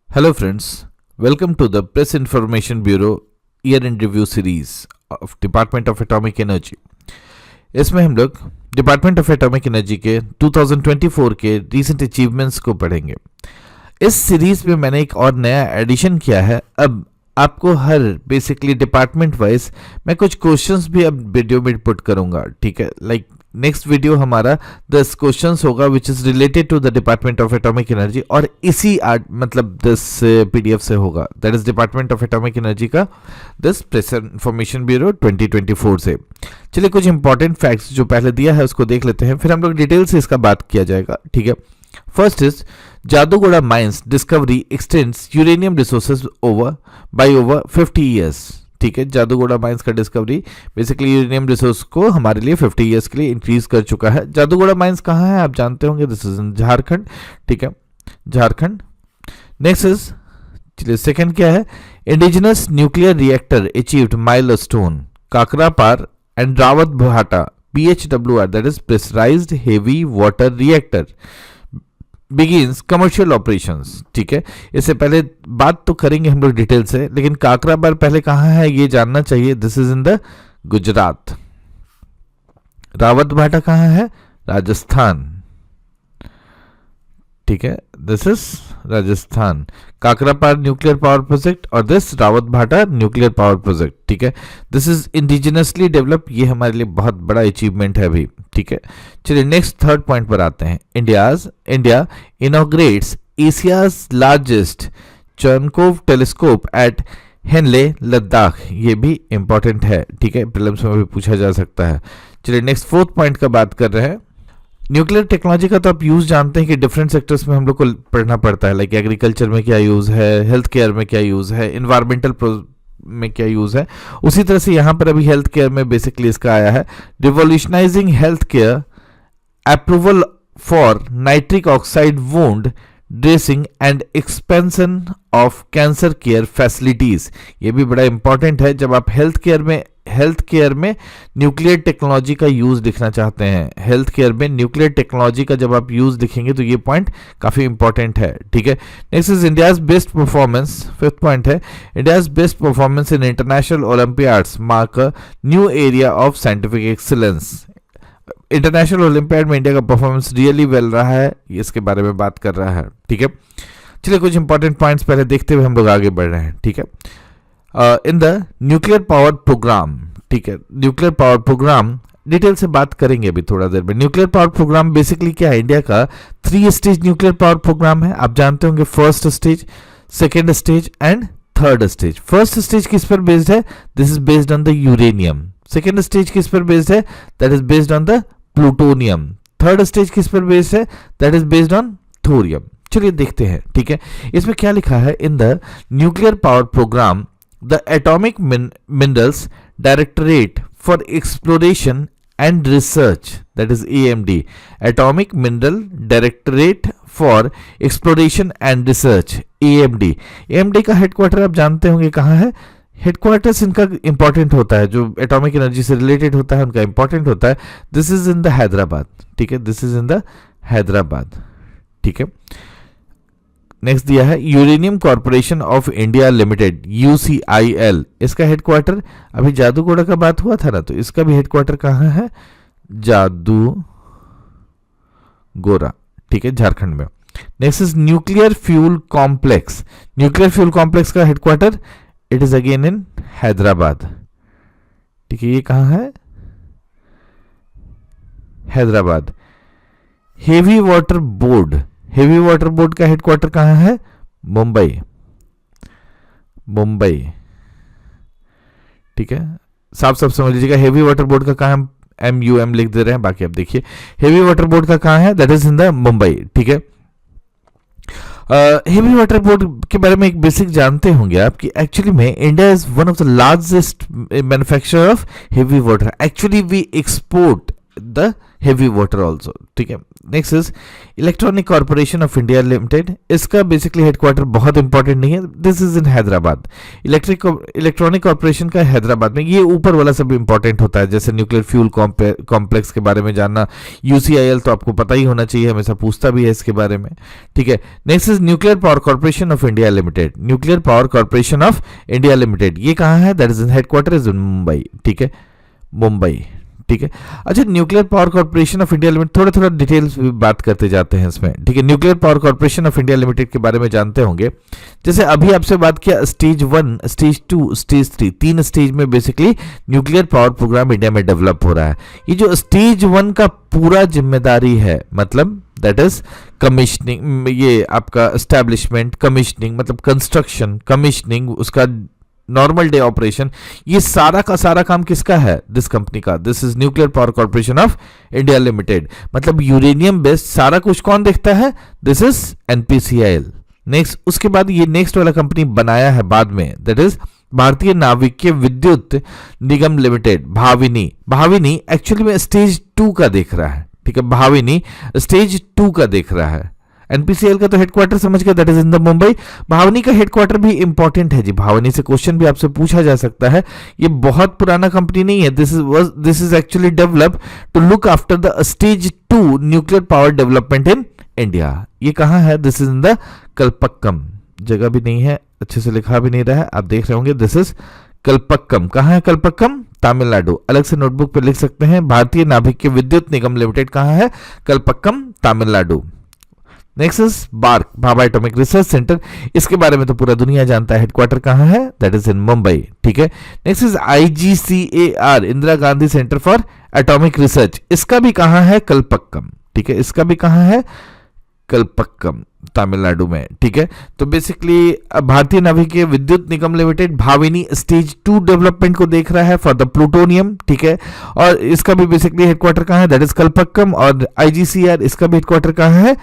Hello friends, welcome to the Press Information Bureau Year in Review Series of Department of Atomic Energy। इसमें हम लोग department of atomic energy के 2024 के recent achievements को पढ़ेंगे। इस सीरीज में मैंने एक और नया एडिशन किया है। अब आपको हर बेसिकली डिपार्टमेंट वाइज मैं कुछ क्वेश्चंस भी अब वीडियो में पुट करूंगा, ठीक है। लाइक नेक्स्ट वीडियो हमारा 10 क्वेश्चंस होगा which is related to the department of atomic energy, और इसी मतलब 10 पीडीएफ से होगा। That is department of atomic energy का दिस प्रेस इंफॉर्मेशन ब्यूरो 2024 से। चलिए कुछ इंपॉर्टेंट फैक्ट्स जो पहले दिया है उसको देख लेते हैं, फिर हम लोग डिटेल से इसका बात किया जाएगा, ठीक है। First is Jaduguda mines discovery x tends uranium resources by over 50 years, ठीक है। जादूगोड़ा माइंस का डिस्कवरी बेसिकली यूरेनियम रिसोर्स को हमारे लिए 50 ईयर्स के लिए इंक्रीज कर चुका है। जादूगोड़ा माइंस कहाँ है आप जानते होंगे, दिस इज इन झारखंड, ठीक है, झारखंड। नेक्स्ट इज, चलिए सेकंड क्या है, indigenous nuclear reactor achieved milestone Kakrapar and Rawat Bhata PHWR, that is pressurised heavy water reactor begins commercial operations, ठीक है। इससे पहले बात तो करेंगे हम लोग डिटेल से, लेकिन काकरापार पहले कहाँ है ये जानना चाहिए। This is in the Gujarat. Rawat भाटा कहाँ है, राजस्थान, ठीक है, this is Rajasthan. Kakrapar nuclear power project और दिस रावत भाटा न्यूक्लियर पावर प्रोजेक्ट, ठीक है। दिस इज इंडिजिनसली डेवलप, ये हमारे लिए बहुत बड़ा अचीवमेंट है अभी, ठीक है। चलिए नेक्स्ट थर्ड पॉइंट पर आते हैं। India inaugurates Asia's largest Cherenkov telescope at Hanle Ladakh, ये भी इंपॉर्टेंट है, ठीक है, प्रीलिम्स में भी पूछा जा सकता है। चलिए नेक्स्ट फोर्थ पॉइंट का बात कर रहे हैं। न्यूक्लियर टेक्नोलॉजी का तो आप यूज जानते हैं कि डिफरेंट सेक्टर्स में हम लोग को पढ़ना पड़ता है। लाइक एग्रीकल्चर में क्या यूज है, हेल्थ केयर में क्या यूज है, इन्वायरमेंटल में क्या यूज है। उसी तरह से यहाँ पर अभी हेल्थ केयर में बेसिकली इसका आया है, revolutionizing health care approval for nitric oxide wound dressing and expansion of cancer care facilities. ये भी बड़ा इंपॉर्टेंट है जब आप हेल्थ केयर में न्यूक्लियर टेक्नोलॉजी का यूज दिखना चाहते हैं। हेल्थ केयर में न्यूक्लियर टेक्नोलॉजी का जब आप यूज दिखेंगे तो ये पॉइंट काफी इंपॉर्टेंट है, ठीक है। Next is India's best performance, fifth point है, India's best performance in international olympiads mark a new area of scientific excellence. International olympiad में इंडिया का परफॉर्मेंस रियली वेल रहा है, इसके बारे में बात कर रहा है, ठीक है। चलिए कुछ इंपॉर्टेंट पॉइंट्स पहले देखते हुए हम लोग आगे बढ़ रहे हैं, ठीक है। In the nuclear power programme, ठीक है, न्यूक्लियर पावर प्रोग्राम डिटेल से बात करेंगे अभी थोड़ा देर में। न्यूक्लियर पावर प्रोग्राम बेसिकली क्या है, इंडिया का 3 स्टेज न्यूक्लियर पावर प्रोग्राम है। आप जानते होंगे first stage, second stage and third stage. First stage किस पर बेस्ड है, this is based on the uranium. Second stage किस पर बेस्ड है, that is based on the plutonium. Third stage किस पर बेस्ड है, that is based on thorium. चलिए देखते हैं, ठीक है। इसमें क्या लिखा है, in the nuclear power programme the atomic minerals directorate for exploration and research, that is AMD, atomic mineral directorate for exploration and research, AMD का हेडक्वार्टर आप जानते होंगे कहाँ है। हेडक्वार्टर्स इनका इंपॉर्टेंट होता है, जो एटॉमिक एनर्जी से रिलेटेड होता है उनका इंपॉर्टेंट होता है। This is in the Hyderabad, ठीक है, this is in the Hyderabad, ठीक है। नेक्स्ट दिया है uranium corporation of India limited, UCIL, इसका हेडक्वार्टर, अभी जादूगोड़ा का बात हुआ था ना, तो इसका भी हेडक्वार्टर कहाँ है, जादूगोड़ा, ठीक है, झारखंड में। Next is nuclear fuel complex, nuclear fuel complex का headquarter it is again in Hyderabad, ठीक है, ये कहाँ है, हैदराबाद। हेवी वाटर बोर्ड का हेडक्वार्टर कहाँ है, मुंबई, ठीक है, साफ समझ लीजिएगा। हेवी वाटर बोर्ड का कहाँ, हम MUM लिख दे रहे हैं, बाकी आप देखिए हेवी वाटर बोर्ड का कहाँ है, that is in the Mumbai, ठीक है। हेवी वाटर बोर्ड के बारे में एक बेसिक जानते होंगे आप कि एक्चुअली में India is one of the largest manufacturer of heavy water. Actually we export the heavy water also, ठीक है। Next is electronic corporation of India limited. इसका बेसिकली हेडक्वार्टर बहुत इंपॉर्टेंट नहीं है, this is in Hyderabad. Electronic corporation का हैदराबाद में, ये ऊपर वाला सब इंपॉर्टेंट होता है, जैसे न्यूक्लियर फ्यूल कॉम्प्लेक्स के बारे में जानना, यूसीआईएल तो आपको पता ही होना चाहिए, हमेशा पूछता भी है इसके बारे में, ठीक है। Next is nuclear power corporation of India limited. Nuclear power corporation of India limited ये कहाँ है? That is in headquarter is in Mumbai, ठीक है, मुंबई, ठीक है। अच्छा, nuclear power corporation of India limited, थोड़ा थोड़ा डिटेल्स भी बात करते जाते हैं इसमें, ठीक है। Nuclear power corporation of India limited के बारे में जानते होंगे, जैसे अभी आपसे बात किया स्टेज 1, स्टेज 2, स्टेज 3, 3 स्टेज में basically nuclear power programme India में डेवलप हो रहा है। ये जो स्टेज 1 का पूरा जिम्मेदारी है, मतलब दैट इज कमीशनिंग, ये आपका एस्टैब्लिशमेंट, कमीशनिंग मतलब कंस्ट्रक्शन, कमीशनिंग, उसका नॉर्मल डे ऑपरेशन, ये सारा का सारा काम किसका है? दिस कंपनी का। This is nuclear power corporation of India limited. मतलब यूरेनियम बेस्ड सारा कुछ कौन देखता है? This is NPCIL. नेक्स्ट, उसके बाद ये नेक्स्ट वाला कंपनी बनाया है बाद में, दैट इज भारतीय नाविकीय विद्युत निगम लिमिटेड, भाविनी। भाविनी एक्चुअली में स्टेज 2 का देख रहा है, ठीक है, भाविनी स्टेज 2 का देख रहा है। एनपीसीएल का तो हेडक्वार्टर समझ गया, that is in the Mumbai. भावनी का हेडक्वार्टर भी इंपॉर्टेंट है जी, भावनी से क्वेश्चन भी आपसे पूछा जा सकता है। ये बहुत पुराना कंपनी नहीं है, this is actually develop to look after the stage 2 nuclear power development in India. ये कहाँ है? This is in the Kalpakkam, जगह भी नहीं है, अच्छे से लिखा भी नहीं रहा है, आप देख रहे होंगे, दिस इज कलपक्कम। कहाँ है कलपक्कम? तमिलनाडु। अलग से नोटबुक पर लिख सकते हैं, भारतीय नाभिकीय विद्युत निगम लिमिटेड कहाँ है? Kalpakkam, Tamil Nadu. Next is BARC, Bhabha atomic research centre. इसके बारे में तो पूरा दुनिया जानता है, हेडक्वार्टर कहाँ है? दैट इज इन मुंबई, ठीक है। Next is IGCAR, Indira Gandhi centre for atomic research. इसका भी कहाँ है? कलपक्कम, ठीक है, इसका भी कहाँ है? कलपक्कम, तमिलनाडु में, ठीक है। तो बेसिकली भारतीय नाभिकीय विद्युत निगम लिमिटेड भाविनी स्टेज 2 डेवलपमेंट को देख रहा है फॉर द प्लूटोनियम, ठीक है। और इसका भी बेसिकली हेडक्वार्टर कहाँ है? That is Kalpakkam. और IGCAR, इसका भी हेडक्वार्टर कहाँ है?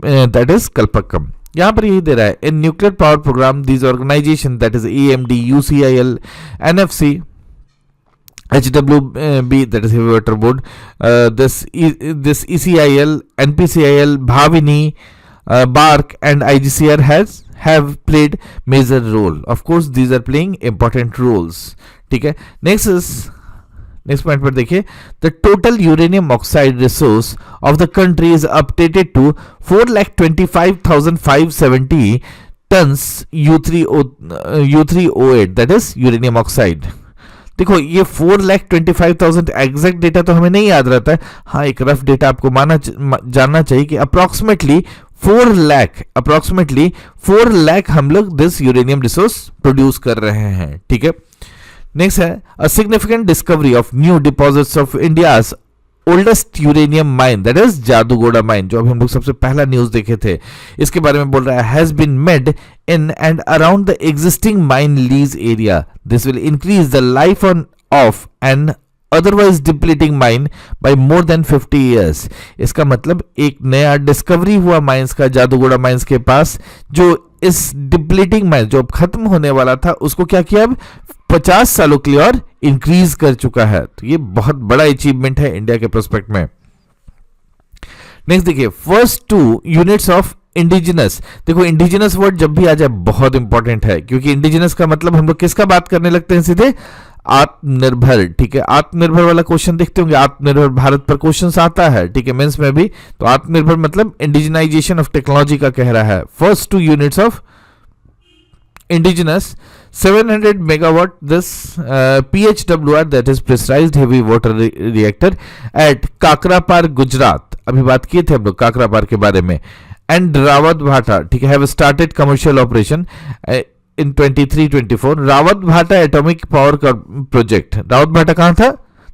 That is Kalpakkam. यहां पर यही दे रहा है, in nuclear power program these organization that is AMD, UCIL, NFC, HWB, that is heavy water board, this ECIL, NPCIL, Bhavini, BARC and IGCAR have played major role. Of course, these are playing important roles. ठीक है। Next point पर देखिए, the total uranium oxide resource of the country is updated to 4,25,570 tonnes U3O8, that is uranium oxide. देखो ये 4,25,000 exact data तो हमें नहीं याद रहता है, हाँ एक रफ डेटा आपको जानना चाहिए कि अप्रोक्सीमेटली 4 लाख हम लोग दिस यूरेनियम रिसोर्स प्रोड्यूस कर रहे हैं, ठीक है। नेक्स्ट है, a significant discovery of new deposits of India's oldest uranium mine, that is Jaduguda mine, जो अभी हम लोग सबसे पहला न्यूज देखे थे, इसके बारे में बोल रहा है, has been made in and around the existing mine lease area. This will increase the life of an otherwise depleting mine by more than 50 years। इसका मतलब एक नया डिस्कवरी हुआ माइंस का, जादूगोड़ा माइंस के पास, जो इस डिप्लीटिंग माइन जो खत्म होने वाला था उसको क्या किया, अब 50 सालों के लिए और इंक्रीज कर चुका है। तो ये बहुत बड़ा अचीवमेंट है इंडिया के प्रोस्पेक्ट में। नेक्स्ट देखिए, फर्स्ट 2 यूनिट्स ऑफ इंडिजिनस। देखो इंडिजिनस वर्ड जब भी आ जाए बहुत इंपॉर्टेंट है, क्योंकि इंडिजिनस का मतलब हम लोग किसका बात करने लगते हैं सीधे, आत्मनिर्भर, ठीक है। आत्मनिर्भर वाला क्वेश्चन देखते होंगे, आत्मनिर्भर भारत पर क्वेश्चन आता है, ठीक है, मेंस में भी। तो आत्मनिर्भर मतलब इंडिजिनाइजेशन ऑफ टेक्नोलॉजी का कह रहा है। First 2 units of indigenous 700 megawatt this PHWR, that is pressurized heavy water reactor at Kakrapar Gujarat, अभी बात किए थे हम लोग काकरापार के बारे में, एंड रावत भाटा, ठीक है, have started commercial operation in 23-24। Rawat भाटा एटॉमिक पावर प्रोजेक्ट, रावत भाटा कहाँ था?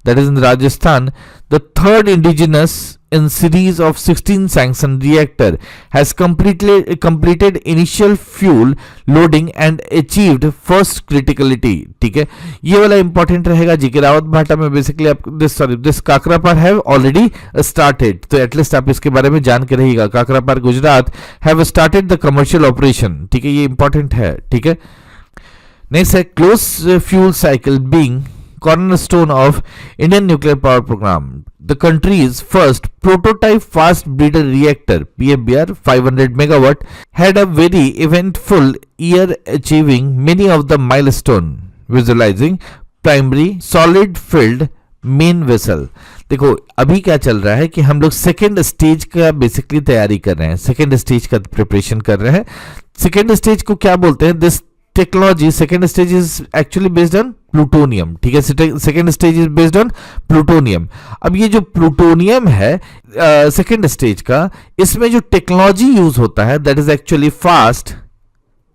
That is in Rajasthan. The third indigenous in series of 16 sanctioned reactor has completed initial fuel loading and achieved first criticality, ठीक है। ये वाला इंपॉर्टेंट रहेगा जी कि रावत भाटा में बेसिकली आप this Kakrapar have already started, तो एटलीस्ट आप इसके बारे में जान के रहिएगा। Kakrapar Gujarat have started the commercial operation, ठीक है, ये इंपॉर्टेंट है, ठीक है। नेक्स्ट है, close fuel cycle being cornerstone of Indian nuclear power program. the country's first prototype fast breeder reactor PFBR 500 megawatt had a very eventful year, achieving many of the milestone, visualizing primary solid filled main vessel. देखो अभी क्या चल रहा है कि हम लोग second stage का बेसिकली तैयारी कर रहे हैं, सेकेंड स्टेज का प्रिपरेशन कर रहे हैं। सेकेंड स्टेज को क्या बोलते हैं? This technology second stage is actually based on plutonium, ठीक है। Second stage is based on plutonium. अब ये जो प्लूटोनियम है सेकेंड स्टेज का, इसमें जो टेक्नोलॉजी यूज होता है that is actually fast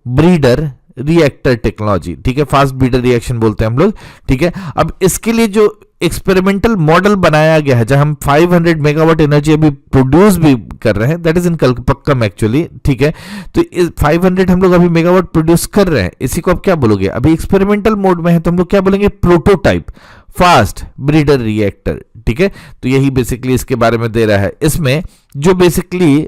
breeder reactor technology, ठीक है। फास्ट ब्रीडर रिएक्शन बोलते हैं हम लोग, ठीक है। अब इसके लिए जो एक्सपेरिमेंटल मॉडल बनाया गया है, जहां हम 500 मेगावाट एनर्जी अभी प्रोड्यूस भी कर रहे हैं, that is in Kalpakkam actually, ठीक है। तो 500 हम लोग अभी मेगावाट प्रोड्यूस कर रहे हैं, इसी को आप क्या बोलोगे? अभी एक्सपेरिमेंटल मोड में है तो हम लोग क्या बोलेंगे? प्रोटोटाइप फास्ट ब्रीडर रिएक्टर, ठीक है। तो यही बेसिकली इसके बारे में दे रहा है। इसमें जो बेसिकली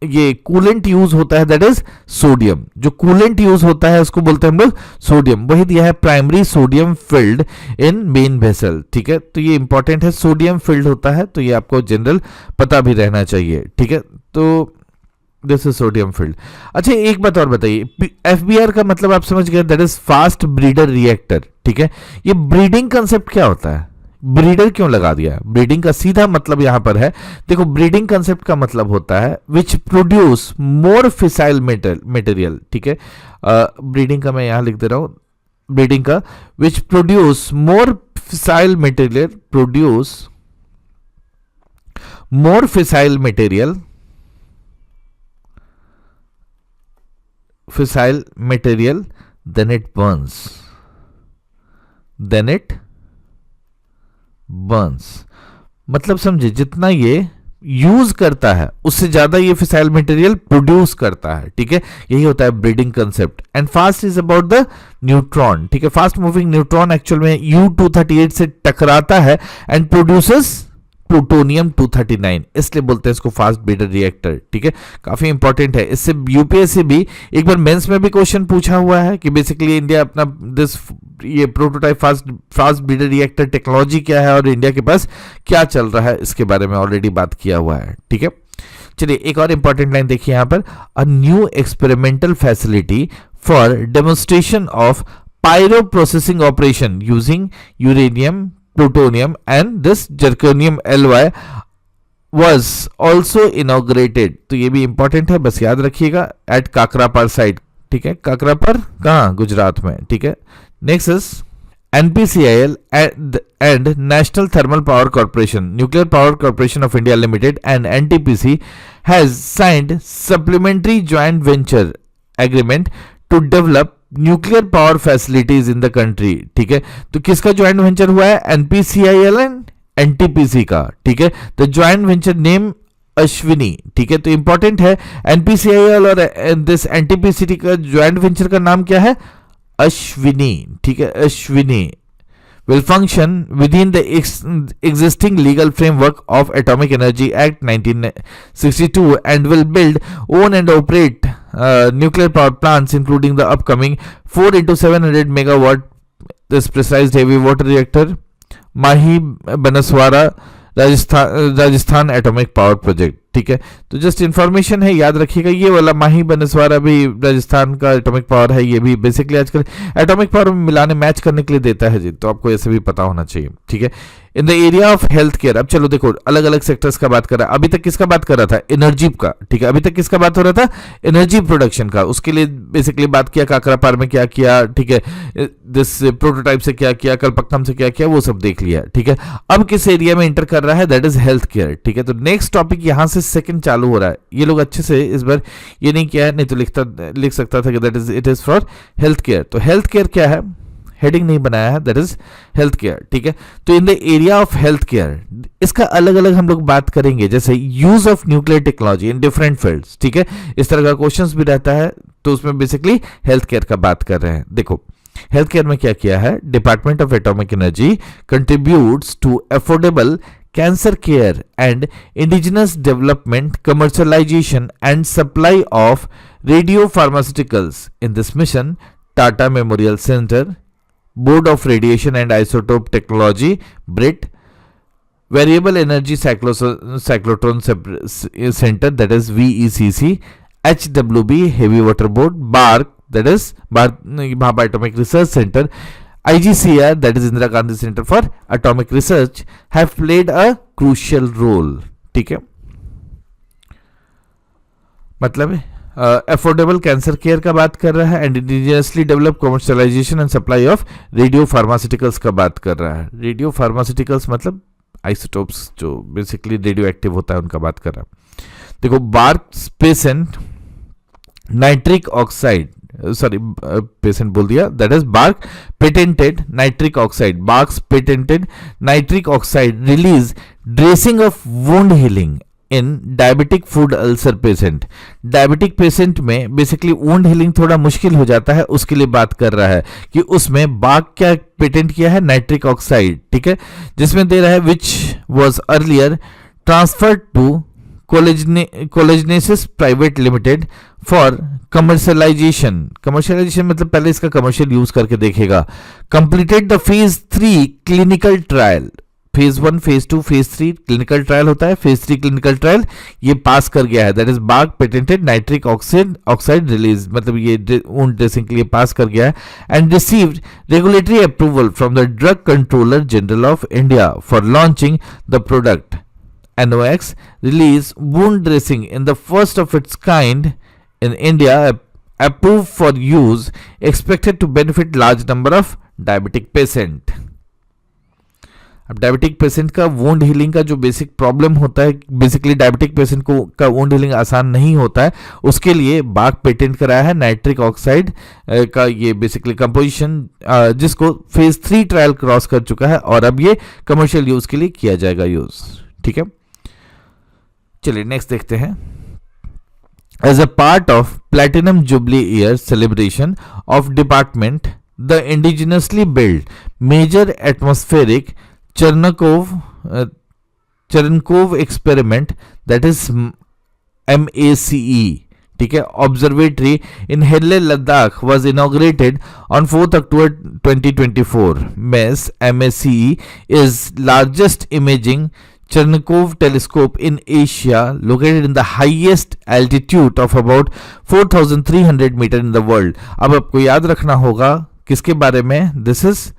ये कूलेंट यूज होता है दैट इज सोडियम। जो कूलेंट यूज होता है उसको बोलते हैं हम लोग सोडियम। वही दिया है primary sodium filled in main vessel, ठीक है। तो ये इंपॉर्टेंट है, सोडियम फिल्ड होता है, तो ये आपको जनरल पता भी रहना चाहिए, ठीक है। तो दिस इज सोडियम फिल्ड। अच्छा एक बात और बताइए, एफबीआर का मतलब आप समझ गए, that is fast breeder reactor, ठीक है। ये ब्रीडिंग कंसेप्ट क्या होता है? ब्रीडर क्यों लगा दिया? ब्रीडिंग का सीधा मतलब यहां पर है, देखो ब्रीडिंग कंसेप्ट का मतलब होता है विच प्रोड्यूस मोर फिसाइल मटेरियल, ठीक है। ब्रीडिंग का मैं यहां लिख दे रहा हूं, ब्रीडिंग का which produce more fissile material, produce more fissile material, fissile material than it burns, than it burns. मतलब समझे, जितना ये यूज करता है उससे ज्यादा ये फिसाइल मटेरियल प्रोड्यूस करता है, ठीक है। यही होता है breeding concept. And fast is about the neutron, ठीक है। फास्ट मूविंग न्यूट्रॉन एक्चुअल में U-238 से टकराता है एंड प्रोड्यूसेस प्लूटोनियम 239, इसलिए बोलते हैं इसको फास्ट ब्रीडर रिएक्टर, ठीक है। काफी इंपॉर्टेंट है। इससे यूपीएससी भी एक बार मेंस में भी क्वेश्चन पूछा हुआ है कि बेसिकली इंडिया अपना दिस ये prototype fast breeder reactor technology क्या है और इंडिया के पास क्या चल रहा है, इसके बारे में ऑलरेडी बात किया हुआ है, ठीक है। चलिए एक और इंपॉर्टेंट लाइन देखिए यहां पर, a new experimental facility for demonstration of pyro processing operation using uranium, plutonium and this zirconium Ly was also inaugurated। तो ये भी इंपॉर्टेंट है, बस याद रखिएगा, एट काकरापार साइट, ठीक है। काकरापार कहाँ? गुजरात में, ठीक है। Next is NPCIL and National Thermal Power Corporation, Nuclear Power Corporation of India Limited and NTPC has signed supplementary joint venture agreement to develop nuclear power facilities in the country, ठीक है। तो किसका ज्वाइंट वेंचर हुआ है? NPCIL and NTPC का, ठीक है। The joint venture name Ashwini, ठीक है। तो इंपॉर्टेंट है, NPCIL और दिस NTPC का ज्वाइंट वेंचर का नाम क्या है? अश्विनी, ठीक है। Ashwini will function within the existing legal framework of Atomic Energy Act 1962 and will build, own and operate nuclear power plants including the upcoming 4 into 700 megawatt this pressurized heavy water reactor Mahi Banaswara Rajasthan atomic power project, ठीक है। तो just information है, याद रखिएगा। ये वाला माही बनस्वारा भी राजस्थान का एटॉमिक पावर है, ये भी बेसिकली आजकल एटॉमिक पावर में मिलाने मैच करने के लिए देता है जी, तो आपको ऐसे भी पता होना चाहिए, ठीक है। In the area of health care, अब चलो देखो अलग अलग सेक्टर्स का बात कर रहा है। अभी तक किसका बात कर रहा था? एनर्जी का, ठीक है। अभी तक किसका बात हो रहा था? एनर्जी प्रोडक्शन का। उसके लिए बेसिकली बात किया काकरापार में क्या किया, ठीक है। दिस प्रोटोटाइप से क्या किया, कलपक्कम से क्या किया, वो सब देख लिया, ठीक है। अब किस एरिया में इंटर कर रहा है? दैट इज हेल्थ केयर, ठीक है। तो नेक्स्ट टॉपिक यहां से सेकंड चालू हो रहा है। ये लोग अच्छे से इस बार ये नहीं किया है, नहीं तो लिख सकता था कि that is it is for health care. तो हेल्थ केयर क्या है? हेडिंग नहीं बनाया है, दैट इज हेल्थ केयर, ठीक है। तो in the area of health care इसका अलग अलग हम लोग बात करेंगे, जैसे use of nuclear technology in different fields, ठीक है। इस तरह का क्वेश्चंस भी रहता है, तो उसमें बेसिकली हेल्थ केयर का बात कर रहे हैं। देखो हेल्थ केयर में क्या किया है? Department of atomic energy contributes to affordable cancer care and indigenous development, commercialization and supply of radiopharmaceuticals. In this mission, Tata Memorial Center, Board of Radiation and Isotope Technology, BRIT, variable energy cyclotron centre that is VECC, HWB heavy water board, BARC that is Bhabha atomic research centre, IGCR that is Indira Gandhi Center for Atomic Research have played a crucial role. ठीक है, मतलब affordable cancer care का बात कर रहा है, and indigenously develop commercialisation and supply of radio pharmaceuticals का बात कर रहा है. रेडियो फार्मास्यूटिकल्स मतलब आइसोटोप्स जो बेसिकली रेडियो एक्टिव होता है उनका बात कर रहा है. देखो, BARC patient nitric oxide, sorry patient बोल दिया, that is BARC patented nitric oxide, BARC's patented nitric oxide release dressing of wound healing in diabetic foot ulcer patient. Diabetic patient में बेसिकली वुंड हीलिंग थोड़ा मुश्किल हो जाता है, उसके लिए बात कर रहा है कि उसमें बार्क क्या पेटेंट किया है, नाइट्रिक ऑक्साइड. ठीक है, जिसमें दे रहा है which was earlier transferred to कोलेजनेसिस private limited for commercialization. Commercialization मतलब पहले इसका कमर्शियल यूज करके देखेगा. Completed the phase 3 clinical trial. Phase 1, phase 2, phase 3 clinical trial होता है. फेज 3 क्लिनिकल ट्रायल ये पास कर गया है, that is BARC patented nitric oxide release, मतलब ये वुंड ड्रेसिंग के लिए पास कर गया है. And received regulatory approval from the drug controller general of India for launching the product NOx release wound dressing in the first of its kind in India, approved for use, expected to benefit large number of diabetic patient. अब diabetic patient का wound healing का जो basic problem होता है, basically diabetic patient को का wound healing आसान नहीं होता है, उसके लिए बार्क पेटेंट कराया है नाइट्रिक ऑक्साइड का ये बेसिकली कंपोजिशन, जिसको फेज 3 ट्रायल क्रॉस कर चुका है और अब ये कमर्शियल यूज के लिए किया जाएगा यूज. ठीक है, चलिए नेक्स्ट देखते हैं. As a part of platinum jubilee year celebration of department, the indigenously build major atmospheric Cherenkov experiment that is MACE. ठीक है, observatory in Hanle Ladakh was inaugurated on 4 October 2024. MACE is largest imaging Chernikov telescope in Asia, located in the highest altitude of about 4,300 meter in the world. अब आपको याद रखना होगा किसके बारे में, this is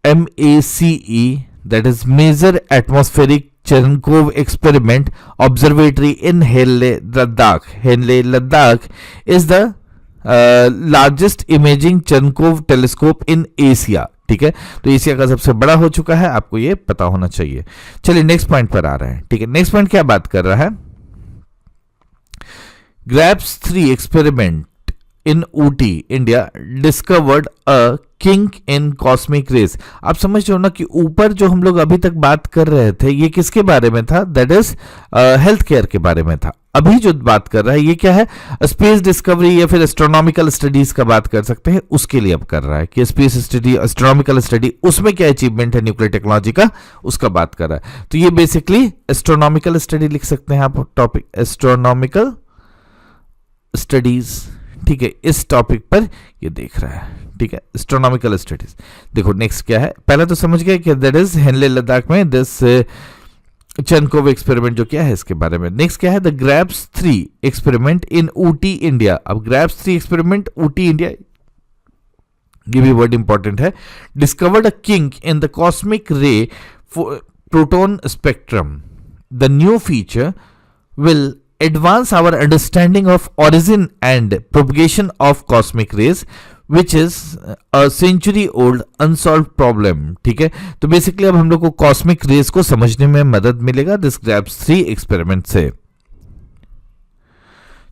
MACE, that is Major Atmospheric Cherenkov Experiment Observatory in Hele Ladakh. Hele Ladakh is the largest imaging Cherenkov telescope in Asia. ठीक है, तो एशिया का सबसे बड़ा हो चुका है, आपको ये पता होना चाहिए. चलिए नेक्स्ट पॉइंट पर आ रहे हैं. ठीक है, नेक्स्ट पॉइंट क्या बात कर रहा है, GRAPES 3 experiment in Ooty India discovered a kink in cosmic rays. आप समझ रहे हो ना कि ऊपर जो हम लोग अभी तक बात कर रहे थे ये किसके बारे में था, दैट इज हेल्थ केयर के बारे में था. अभी जो बात कर रहा है ये क्या है, स्पेस डिस्कवरी या फिर एस्ट्रोनॉमिकल स्टडीज का बात कर सकते हैं, उसके लिए अब कर रहा है कि स्पेस स्टडी, एस्ट्रोनॉमिकल स्टडी, उसमें क्या अचीवमेंट है न्यूक्लियर टेक्नोलॉजी का, उसका बात कर रहा है. तो ये बेसिकली एस्ट्रोनॉमिकल स्टडी लिख सकते हैं आप, टॉपिक एस्ट्रोनॉमिकल स्टडीज. ठीक है, इस टॉपिक पर ये देख रहा है. ठीक है, एस्ट्रोनॉमिकल स्टडीज. देखो नेक्स्ट क्या है, पहला तो समझ गए कि दैट इज हेनले लद्दाख में दिस चेरनकोव एक्सपेरिमेंट जो क्या है इसके बारे में. नेक्स्ट क्या है, the GRAPES 3 experiment in Ooty India. अब ग्रैप्स 3 एक्सपेरिमेंट ऊटी इंडिया, ये भी वर्ड इंपॉर्टेंट है. Discovered a kink in the cosmic ray proton spectrum. The new feature will advance our understanding of origin and propagation of cosmic rays, which is a century old unsolved problem. ठीक है, तो basically अब हम लोग को cosmic rays को समझने में मदद मिलेगा दिस ग्रैप्स 3 एक्सपेरिमेंट से.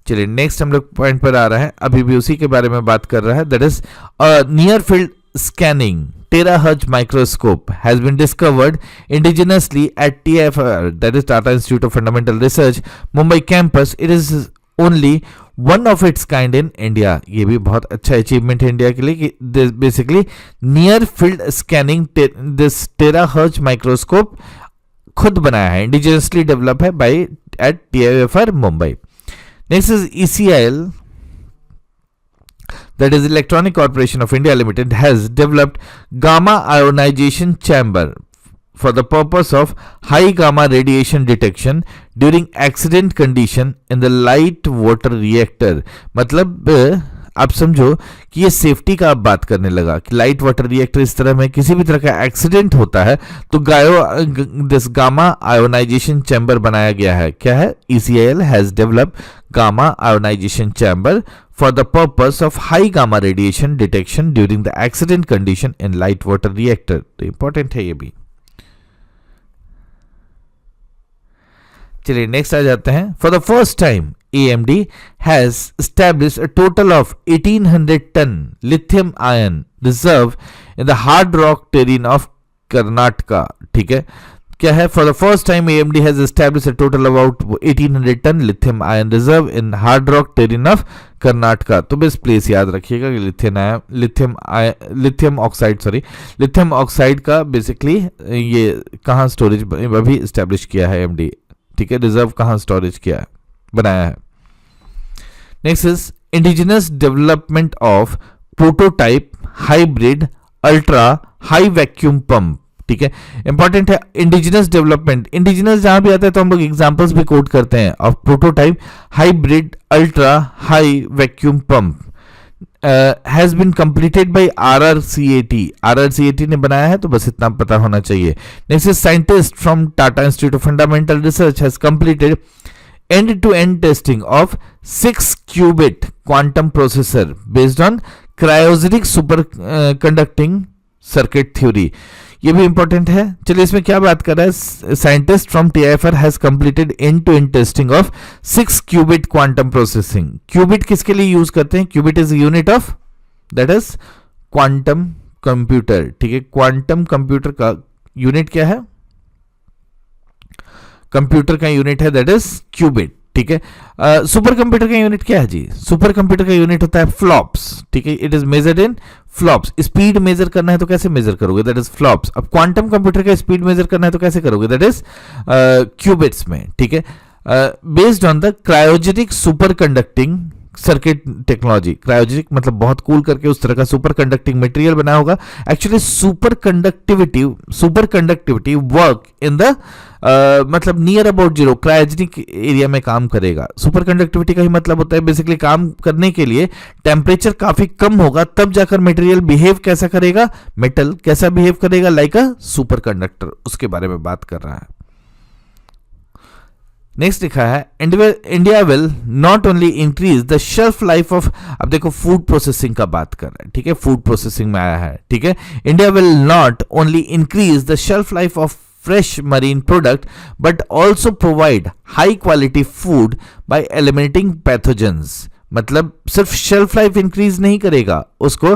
चलिए नेक्स्ट हम लोग पॉइंट पर आ रहा है, अभी भी उसी के बारे में बात कर रहा है, that is near field scanning terahertz microscope has been discovered indigenously at TFR, that is Tata Institute of Fundamental Research, Mumbai campus. It is only one of its kind in India. ये भी बहुत अच्छा achievement है India के लिए कि basically near field scanning this terahertz microscope खुद बनाया है, इंडिजिनसली डेवलप है by at TFR Mumbai. Next is ECIL, that is Electronic Corporation of India Limited, has developed gamma ionization chamber for the purpose of high gamma radiation detection during accident condition in the light water reactor. मतलब आप समझो कि ये safety का आप बात करने लगा कि लाइट वाटर रिएक्टर इस तरह में किसी भी तरह का एक्सीडेंट होता है तो दिस गामा आयोनाइजेशन चैम्बर बनाया गया है. क्या है? ECIL has developed gamma ionisation chamber for the purpose of high gamma radiation detection during the accident condition in light water reactor. तो इंपॉर्टेंट है ये भी. चलिए नेक्स्ट आ जाते हैं. For the first time AMD has established a total of 1800 ton lithium ion reserve in the hard rock terrain of Karnataka. ठीक है, क्या है? For the first time AMD has established a total about 1800 ton lithium ion reserve in hard rock terrain of Karnataka. तो बस place याद रखिएगा कि lithium oxide का बेसिकली ये कहाँ स्टोरेज अभी इस्टेब्लिश किया है AMD. ठीक है, रिजर्व कहाँ स्टोरेज किया है, बनाया है. Next is indigenous development of prototype hybrid ultra high vacuum pump. ठीक है, इंपॉर्टेंट है इंडिजिनस डेवलपमेंट. इंडिजिनस जहां भी आता है तो हम लोग एग्जांपल्स भी कोट करते हैं of prototype hybrid ultra high vacuum pump has been completed by RRCAT ने बनाया है. तो बस इतना पता होना चाहिए. Next is scientist from Tata institute of fundamental research has completed end-to-end testing of 6 qubit quantum processor based on cryogenic superconducting circuit theory. ये भी इंपॉर्टेंट है. चलिए इसमें क्या बात कर रहा है? Scientist from TIFR has completed end to end testing of 6 qubit quantum processing. Qubit किसके लिए यूज करते हैं? Qubit is unit of that is quantum computer. ठीक है, क्वांटम कंप्यूटर का यूनिट क्या है? कंप्यूटर का यूनिट है दैट इज क्यूबिट. ठीक है, सुपर कंप्यूटर का यूनिट क्या है जी? सुपर कंप्यूटर का यूनिट होता है फ्लॉप्स. ठीक है, it is measured in flops. Speed measure करना है तो कैसे मेजर करोगे? That is flops. अब क्वांटम कंप्यूटर का स्पीड मेजर करना है तो कैसे करोगे? दैट इज क्यूबिट्स में. ठीक है, based on the cryogenic super conducting circuit technology. Cryogenic मतलब बहुत कूल करके उस तरह का सुपर कंडक्टिंग मटेरियल बना होगा. Actually superconductivity work in the मतलब near about zero cryogenic area में काम करेगा. सुपर कंडक्टिविटी का ही मतलब होता है बेसिकली काम करने के लिए टेम्परेचर काफी कम होगा तब जाकर मटेरियल बिहेव कैसा करेगा? मेटल कैसा बिहेव करेगा? Like a super conductor. उसके बारे में बात कर रहा है. नेक्स्ट लिखा है India will not only increase the shelf life of. अब देखो फूड प्रोसेसिंग का बात कर रहा है. ठीक है, फूड प्रोसेसिंग में आया है. ठीक है, India will not only increase the shelf life of fresh marine product but also provide high quality food by eliminating pathogens. मतलब सिर्फ शेल्फ लाइफ इंक्रीज नहीं करेगा उसको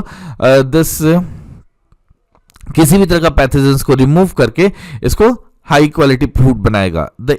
किसी भी तरह का पैथोजेंस को रिमूव करके इसको हाई क्वालिटी फूड बनाएगा. द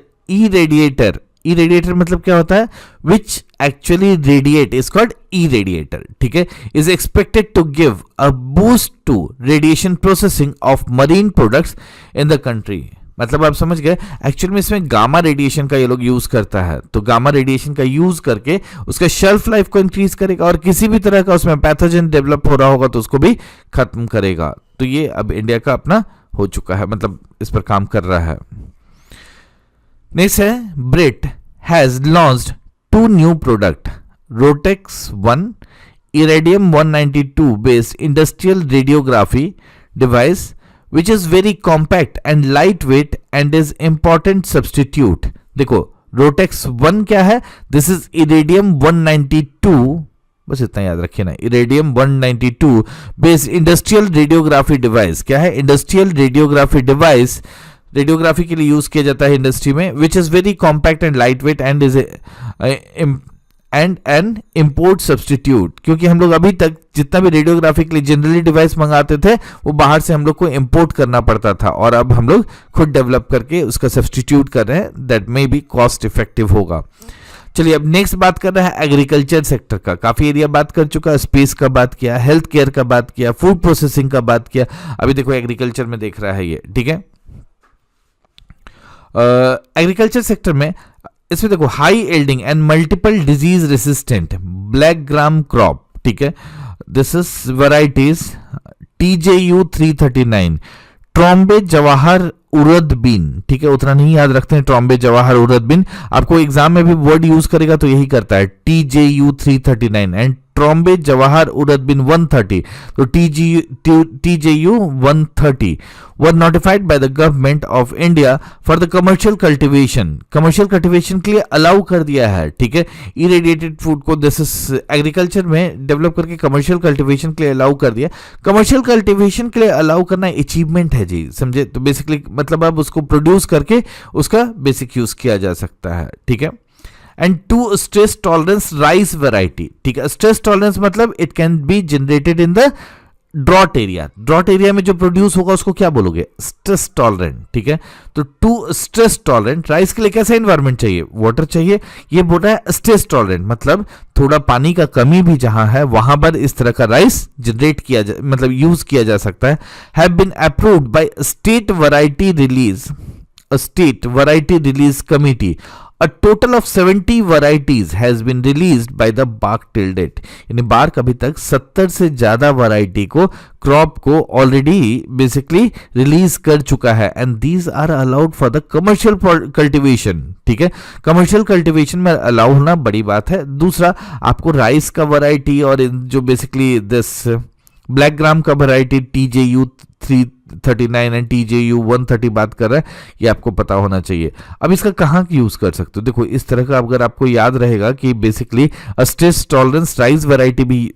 irradiator मतलब क्या होता है? which actually radiate is called irradiator. ठीक है, is expected to give a boost to radiation processing of marine products in the country. मतलब आप समझ गए. एक्चुअल में इसमें गामा रेडिएशन का ये लोग यूज करता है तो गामा रेडिएशन का यूज करके उसका शेल्फ लाइफ को इंक्रीज करेगा और किसी भी तरह का उसमें पैथोजन डेवलप हो रहा होगा तो उसको भी खत्म करेगा. तो ये अब इंडिया का अपना हो चुका है, मतलब इस पर काम कर रहा है. नेक्स्ट है BRIT has launched 2 new product. Rotex 1 iridium 192 based industrial radiography device which is very compact and lightweight and is important substitute. देखो रोटेक्स 1 क्या है? This is iridium 192. बस इतना याद रखिए ना, iridium 192 based industrial radiography device. क्या है? Industrial radiography device. रेडियोग्राफी के लिए यूज किया जाता है इंडस्ट्री में. Which is very compact and light weight and is an import substitute. क्योंकि हम लोग अभी तक जितना भी रेडियोग्राफी के लिए जनरली डिवाइस मंगाते थे वो बाहर से हम लोग को इंपोर्ट करना पड़ता था और अब हम लोग खुद डेवलप करके उसका सब्सटीट्यूट कर रहे हैं. That may be cost effective होगा. चलिए अब नेक्स्ट बात कर रहा है एग्रीकल्चर सेक्टर का. काफी एरिया बात कर चुका, स्पेस का बात किया, हेल्थ केयर का बात किया, फूड प्रोसेसिंग का बात किया. अभी देखो एग्रीकल्चर में देख रहा है ये. ठीक है, एग्रीकल्चर सेक्टर में इसमें देखो high yielding and multiple disease resistant black gram crop. ठीक है, this is varieties TJU 339, Trombay Jawahar urad bean, ठीक है, उतना नहीं याद रखते हैं, ट्रॉम्बे जवाहर उड़द बीन। आपको एग्जाम में भी वर्ड यूज करेगा तो यही करता है, TJU 339 एंड ट्रॉम्बे जवाहर उड़द बिन 130। तो TJU 130 were notified by the government of India for the commercial cultivation, commercial cultivation के लिए अलाउ कर दिया है, ठीक है। इरेडिएटेड फूड को दिस इज एग्रीकल्चर में डेवलप करके कमर्शियल कल्टीवेशन के लिए अलाउ कर दिया। कमर्शियल कल्टीवेशन के लिए अलाउ करना अचीवमेंट है जी, समझे। तो बेसिकली मतलब अब उसको प्रोड्यूस करके उसका बेसिक यूज किया जा सकता है, ठीक है। And two stress tolerance rice variety, ठीक है। स्ट्रेस टॉलरेंस मतलब it can be generated in the drought area, drought area में जो प्रोड्यूस होगा उसको क्या बोलोगे, स्ट्रेस टॉलरेंट, ठीक है। तो टू स्ट्रेस टॉलरेंट राइस के लिए कैसा एनवायरमेंट चाहिए, वाटर चाहिए। ये बोल रहा है स्ट्रेस टॉलरेंट मतलब थोड़ा पानी का कमी भी जहां है वहां पर इस तरह का राइस जनरेट किया जा मतलब यूज किया जा सकता है। Have been approved by state variety release, state variety release committee. A total of 70 varieties has been released by the BARC till date। यानी बार्क अभी तक 70 से ज्यादा वैरायटी को, क्रॉप को ऑलरेडी बेसिकली रिलीज कर चुका है and these are allowed for the commercial cultivation, ठीक है। कमर्शियल कल्टीवेशन में अलाउ होना बड़ी बात है। दूसरा, आपको राइस का वैरायटी और जो बेसिकली दिस ब्लैक ग्राम का वैरायटी TJU 339 एंड TJU 130 बात कर रहा है, ये आपको पता होना चाहिए। अब इसका कहाँ यूज कर सकते हो, देखो इस तरह का अगर आपको याद रहेगा कि basically stress tolerance rice variety भी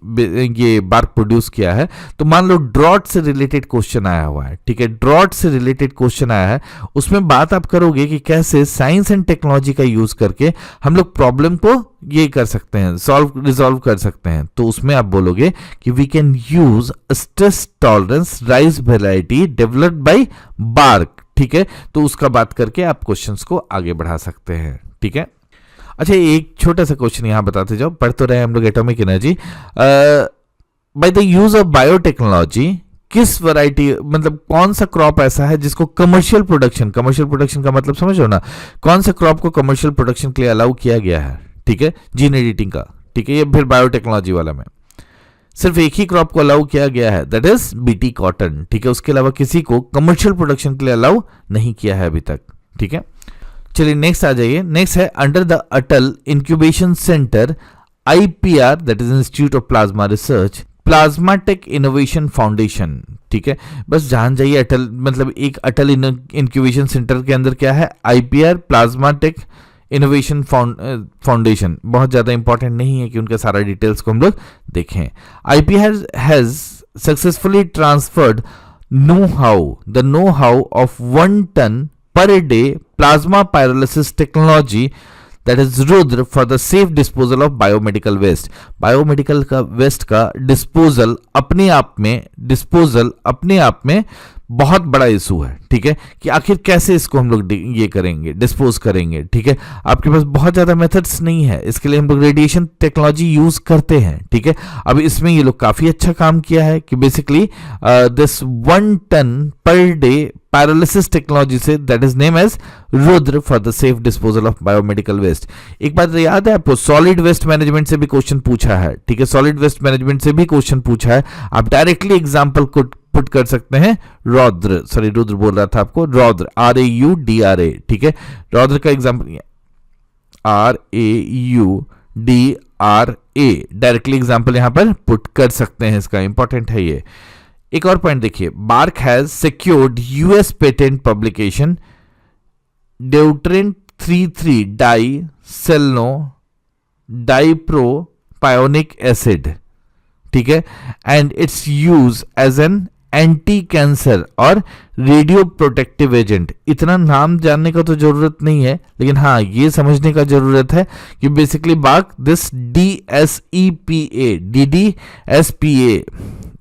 ये बार्क प्रोड्यूस किया है। तो मान लो ड्रॉट से रिलेटेड क्वेश्चन आया हुआ है, ठीक है, ड्रॉट से रिलेटेड क्वेश्चन आया है, उसमें बात आप करोगे कि कैसे साइंस एंड टेक्नोलॉजी का यूज करके हम लोग प्रॉब्लम को ये कर सकते हैं, रिजॉल्व कर सकते हैं। तो उसमें आप बोलोगे कि we can use stress tolerance rice variety developed by BARC, ठीक है। तो उसका बात करके आप क्वेश्चंस को आगे बढ़ा सकते हैं, ठीक है। अच्छा, एक छोटा सा क्वेश्चन यहां बताते जाओ, पढ़ तो रहे हम लोग atomic energy. By the use of biotechnology किस वैरायटी मतलब कौन सा क्रॉप ऐसा है जिसको कमर्शियल प्रोडक्शन का मतलब समझो ना, कौन सा क्रॉप को कमर्शियल प्रोडक्शन के लिए अलाउ किया गया है, ठीक है, जीन एडिटिंग का, ठीक है। ये फिर बायोटेक्नोलॉजी वाला में सिर्फ एक ही क्रॉप को अलाउ किया गया है, दैट इज BT कॉटन, ठीक है। उसके अलावा किसी को कमर्शियल प्रोडक्शन के लिए अलाउ नहीं किया है अभी तक, ठीक है। चलिए नेक्स्ट आ जाइए। नेक्स्ट है under the Atal incubation centre IPR, that is institute of plasma research, plasma tech innovation foundation, ठीक है। बस जान जाइए अटल मतलब एक अटल इंक्यूबेशन सेंटर के अंदर क्या है, IPR plasma tech innovation foundation. बहुत ज्यादा इंपॉर्टेंट नहीं है कि उनका सारा डिटेल्स को हम लोग देखें। IPR has successfully transferred the know how of 1 ton per day plasma pyrolysis technology, that is Rudra, for the safe disposal of biomedical waste. Biomedical का वेस्ट का डिस्पोजल अपने आप में बहुत बड़ा इशू है, ठीक है, कि आखिर कैसे इसको हम लोग ये करेंगे, डिस्पोज करेंगे, ठीक है। आपके पास बहुत ज्यादा मेथड्स नहीं है, इसके लिए हम लोग रेडिएशन टेक्नोलॉजी यूज करते हैं, ठीक है। अब इसमें ये लोग काफी अच्छा काम किया है कि basically this 1 ton per day pyrolysis technology से, that is name as Rudra, for the safe disposal of biomedical waste. एक बात याद है आपको, सॉलिड वेस्ट मैनेजमेंट से भी क्वेश्चन पूछा है, ठीक है, सॉलिड वेस्ट मैनेजमेंट से भी क्वेश्चन पूछा है। आप डायरेक्टली एग्जांपल को पुट कर सकते हैं, रुद्र बोल रहा था आपको, रौद्र, RAUDRA, ठीक है। रौद्र का एग्जांपल RAUDRA, डायरेक्टली एग्जांपल यहां पर पुट कर सकते हैं, इसका इंपॉर्टेंट है ये। एक और पॉइंट देखिए, BARC has secured US patent publication deuterant 33 di seleno dipropionic acid, ठीक है, and its use as an anti cancer और रेडियो प्रोटेक्टिव एजेंट। इतना नाम जानने का तो जरूरत नहीं है, लेकिन हाँ ये समझने का जरूरत है कि बेसिकली बार्क दिस DDSEPA,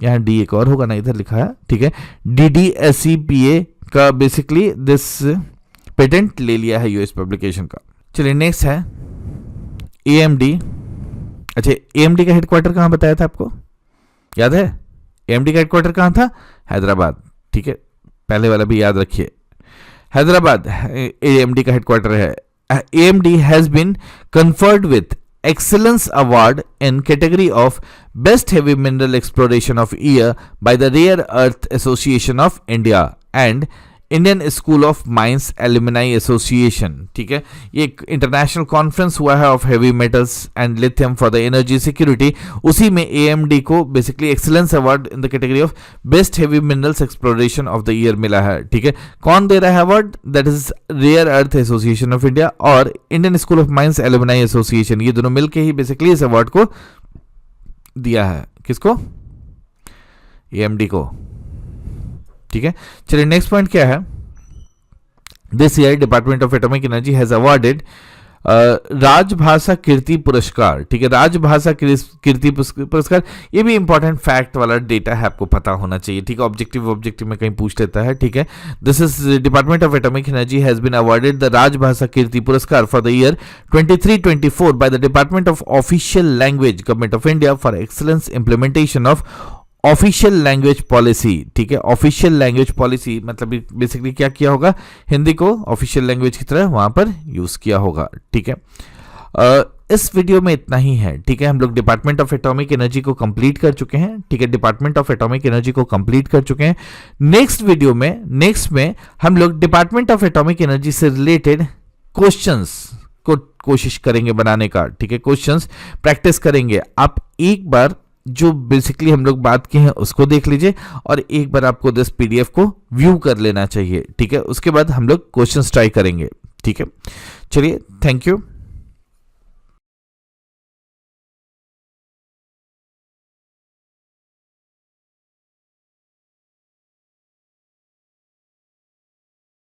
यहाँ डी एक और होगा ना, इधर लिखा है, ठीक है, DDSEPA का बेसिकली दिस पेटेंट ले लिया है US पब्लिकेशन का। चलिए नेक्स्ट है AMD। अच्छा, AMD का हेडक्वार्टर कहाँ बताया था आपको, याद है? AMD का हेडक्वार्टर कहाँ था? हैदराबाद, ठीक है, पहले वाला भी याद रखिए, हैदराबाद AMD का हेडक्वार्टर है। AMD has been conferred with Excellence Award in category of Best Heavy Mineral Exploration of Year by the Rare Earth Association of India and Indian school of mines alumni association, ठीक है, ये एक international conference हुआ है of heavy metals and lithium for the energy security. उसी में AMD को basically excellence award in the category of best heavy minerals exploration of the year मिला है, ठीक है। कौन दे रहा है award? That is rare earth association of India और Indian school of mines alumni association, ये दोनों मिलकर ही बेसिकली इस अवार्ड को दिया है। किसको? AMD को, ठीक है। चलिए नेक्स्ट पॉइंट क्या है? This year department of atomic energy has awarded राजभाषा कीर्ति पुरस्कार, ठीक है, राजभाषा कीर्ति पुरस्कार। ये भी इंपॉर्टेंट फैक्ट वाला डेटा है, आपको पता होना चाहिए, ठीक है। ऑब्जेक्टिव में कहीं पूछ लेता है, ठीक है। This is department of atomic energy has been awarded the Rajbhasha Kirti Puraskar for the year 23-24 by the department of official language government of India for excellence implementation of official language policy, ठीक है। ऑफिशियल लैंग्वेज पॉलिसी मतलब basically क्या किया होगा? हिंदी को official language की तरह वहां पर यूज किया होगा, ठीक है। इस वीडियो में इतना ही है, ठीक है। हम लोग डिपार्टमेंट ऑफ एटॉमिक एनर्जी को कंप्लीट कर चुके हैं, ठीक है। डिपार्टमेंट ऑफ एटॉमिक एनर्जी को कंप्लीट कर चुके हैं। नेक्स्ट वीडियो में हम लोग डिपार्टमेंट ऑफ एटॉमिक एनर्जी से रिलेटेड क्वेश्चंस को कोशिश करेंगे बनाने का, ठीक है। क्वेश्चंस प्रैक्टिस करेंगे। आप एक बार जो बेसिकली हम लोग बात की हैं उसको देख लीजिए और एक बार आपको दिस PDF को व्यू कर लेना चाहिए, ठीक है। उसके बाद हम लोग क्वेश्चंस ट्राई करेंगे, ठीक है। चलिए, थैंक यू।